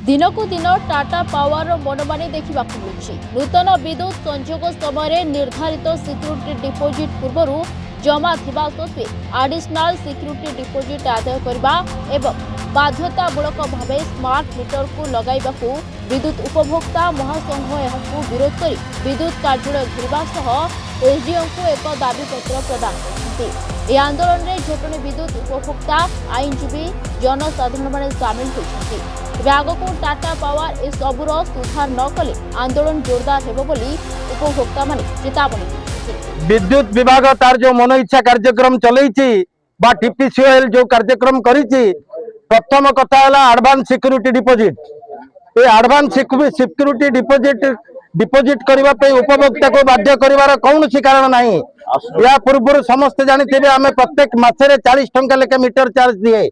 दिनकू दिन टाटा पावर मनमानी देखा मिलुछि। नूतन विद्युत संयोग समय निर्धारित सिक्यूरिटी डिपोजिट पूर्व जमा थिबा सत्वे एडिशनल सिक्यूरिटी डिपोजिट आदाय करबा एवं बाध्यतामूलक भाव स्मार्ट मीटर को लगाइबाकू विद्युत उपभोक्ता महासंघ यहां विरोध कर विद्युत कार्यालय घेरवा सह एसडीएम को एक दाबीपत्र प्रदान करते। यह आंदोलन में जटणी विद्युत उपभोक्ता आईनजीवी जनसाधारण माने सामिल होती। आगक टाटा पावर ए सबुर सुधार न कले आंदोलन जोरदार हेबो बोली उपभोक्ता माने चेतावनी देते। विद्युत विभाग तार जो मन इच्छा कार्यक्रम चलैछि बा टीपीसीएल जो कार्यक्रम करिछि, प्रथम कथा है एडवांस सिक्यूरिटी डिपोजिट। ये एडवांस सिक्यूरिटी डिपोजिट करबा पे उपभोक्ता को बाध्य करिवार कौन सी कारण नहीं। या पूर्व समस्त जानिथिबे आमे प्रत्येक मासरे 40 टंका लेके मीटर चार्ज दिए।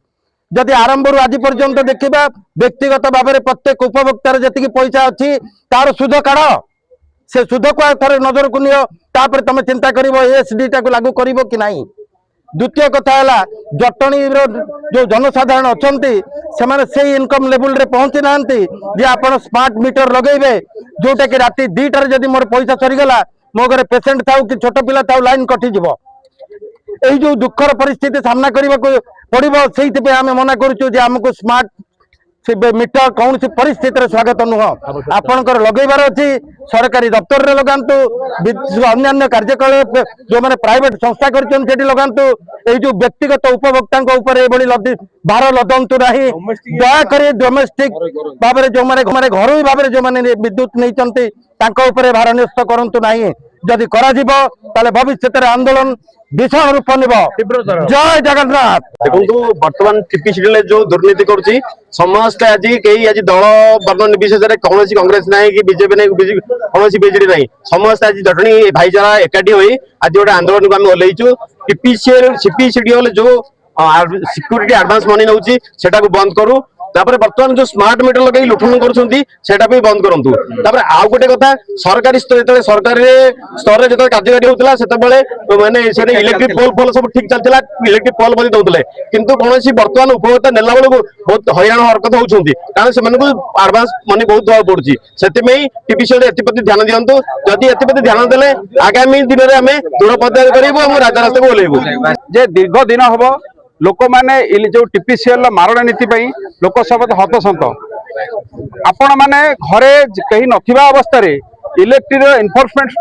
जदि आरंभ आज पर्यंत देखा व्यक्तिगत भाव में प्रत्येक उपभोक्तार जी पैसा अच्छी तार सुध काढ़, से सुध को थे नजर को नियो, तापर तुम चिंता कर एसडी टा लागू कर कि नहीं। द्वितीय कथा है जटणी जो जनसाधारण अच्छा से इनकम लेवल रे पहुंची ना जे आप स्मार्ट मीटर लगेबे, जोटा कि राति 2टार जदि मोर पैसा सरीगला, मो घरे पेसेंट था कि छोट पिला था लाइन कटिज। यही जो दुखर परिस्थिति सामना करने को पड़ो से आम मना करुचु स्मार्ट मीटर कौन सी परिस्थिति स्वागत नुह। आपणकर लगेबार अच्छी सरकारी दफ्तर रे लगातु, अन्य कार्यकलाप जो मैंने प्राइवेट संस्था कर लगातु। ये जो व्यक्तिगत उपभोक्ता भार लदंतु नहीं। दयाकोरी डोमेस्टिक भाव में जो मैंने घर भाव जो मैंने विद्युत नहीं भार न्यस्त करूँ ना। जदि कर भविष्य आंदोलन भीषण रूप निब। जय जगन्नाथ। देखो बर्तमान टीपीसीएल जो दुर्नीति करुच्ची समस्त आज कई आज दल वर्ण निर्विशेष कौन कांग्रेस ना कि बीजेपी ना कौन बीजेडी ना, समस्त आज जटणी भाईचारा एकाठी हो आज गोटे आंदोलन को आम ओल्लैचु। सीपीसीएल जो सिक्यूरिटी एडवांस मनी नौ बंद करूँ। बर्तमान जो स्मार्ट मीटर लगे लुठन कर बंद करूँ। आउ गोटे कथा सरकारी स्तर सरकारी स्तर जो कार्यकारी होता से मैंने इलेक्ट्रिक पोल फोल सब ठीक चलता, इलेक्ट्रिक पोल बंद दौले किंतु कौन बर्तमान उपभोक्ता नेला बेलू बहुत हैरान हरकत होती कारण से एडवांस मनी बहुत दवा पड़ुची। से टीपीसीएल एप्रति ध्यान दिंतु। जदि एप्रति ध्यान देले आगामी दिन में आम दृढ़ पदयात्रा करूँ, राजरास्ता को ओल्लैबू। जे दीर्घ दिन हम लोक माने जो टीपीसीएल मारण नीति लोक सब हतसंत। आपण माने घरे कहीं नथिबा अवस्था रे इलेक्ट्रिक एनफोर्समेंट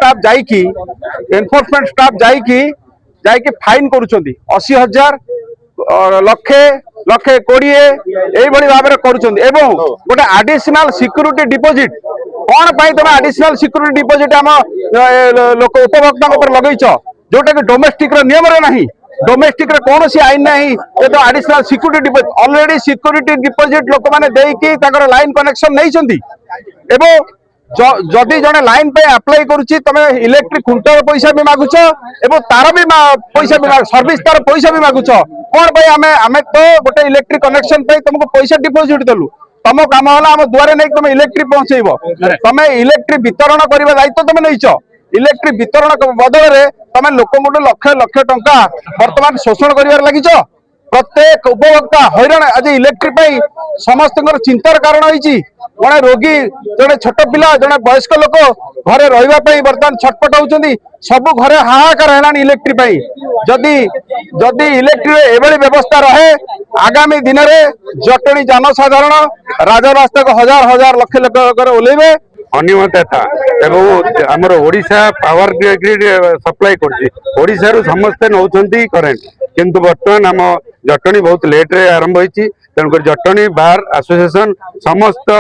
स्टाफ जाइकी फाइन करूछंती 80,000 लक्षे 1,20,000 एभली भाव में करूछंती। एवं गोटे एडिशनल सिक्यूरिटी डिपोजिट कौन पाई तुम एडिशनल सिक्यूरिटी डिपोजिट आम लोक उपभोक्ता ऊपर लगेच, जोटा कि डोमेस्टिक नियम रे नहीं। डोमेस्टिक रे कौन सी आईन नहीं तो additional security deposit already security deposit लोक मैंने देकी लाइन कनेक्शन नहीं। एवं जदि जड़े लाइन पे अप्लाई करुच्ची तुम इलेक्ट्रिक खुंटर पैसा भी मागुच एवं तार भी पैसा भी सर्विस तार पैसा भी मागुच। कौन भाई आम तो गोटे इलेक्ट्रिक कनेक्शन तुमको पैसा डिपोजिट देलु, तुम काम है आम दुआरे नहीं तुम इलेक्ट्रिक पहुंचेब, तुम इलेक्ट्रिक वितरण करने दायित्व तुम नहीं। इलेक्ट्रिक वितरण बदल में तुम लोक लक्ष लक्ष टंका बर्तमान शोषण कर लगिच। प्रत्येक उपभोक्ता हैरान आज इलेक्ट्रिक समस्त चिंतार कारण होती। जड़े रोगी जड़े छोट पिला जड़े वयस्क लोक घरे रही बर्तमान छटपट होती। सब घरे हाहाकार है इलेक्ट्रिक। जदि जदि इलेक्ट्रिक एभली व्यवस्था रहे आगामी दिन में जटणी जनसाधारण राजरास्ता को हजार हजार लक्ष लक्ष ओल्लैबे। अनियमितता एवं आमर ओडिशा पावर ग्रिड सप्लाई कर समस्ते नौकरी करेन्ट, किंतु बर्तमान आम जटणी बहुत लेट रे आरंभ होती। तेणुक जटणी बार एसोसिएशन समस्त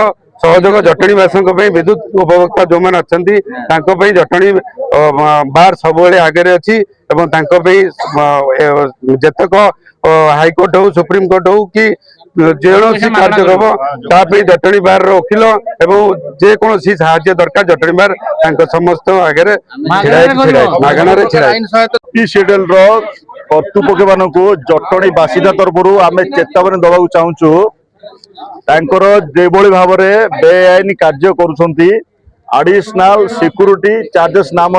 सहयोग जटणीवासी विद्युत उपभोक्ता जो मैंने अच्छा जटणी बार सब आगे अच्छी जेतक हाईकोर्ट हो सुप्रीम कोर्ट हो कि जेकोसी कार्यक्रम जटणी बार वकिल एवं जेकोसी साहाय्य दरकार जटणी बार समस्त आगे मागणार टीपीसीएल कर्तृपक्ष मान जटणी बासिंदा तरफ आम चेतावनी दबा चाहूँ। जो भाव में बेआईन कार्य करुँच एडिशनल सिक्यूरिटी चार्जेस नाम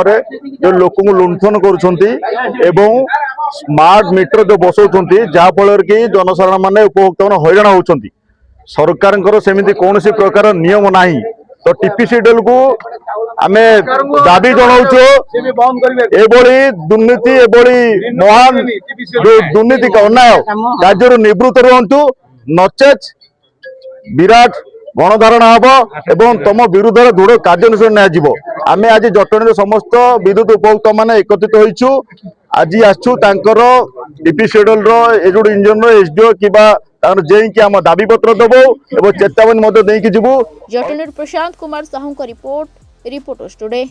जो लोक लुंठन करुँच स्मार्ट मीटर जो बसौं जहाँफल कि जनसाधारण मैंने उपभोक्ता मैंने हैरान होती। सरकार सेमिति कौन प्रकार नियम नाही तो टीपीसीएल को आमे दाबी जनाऊछु एभली दुर्नीति एभली महान जो दुर्नीति का अन्याय कार्य निवृत्त रुहतु नचेत विराट गणधारणा हम एवं तम विरुद्ध दृढ़ कार्यानुष्ठान नियाजिबो। आमे आज जटणी समस्त विद्युत उपभोक्ता माने एकत्रित होइछु आज आसछु तांकर टीपीसीएल रो एजुड इंजन रो एसडीओ किबा तार जेई कि हम दाबी पत्र देबो एवं चेतावनी मध्य देई कि जिबु। जटनी प्रशांत कुमार साहू का रिपोर्ट रिपोर्टर्स टुडे।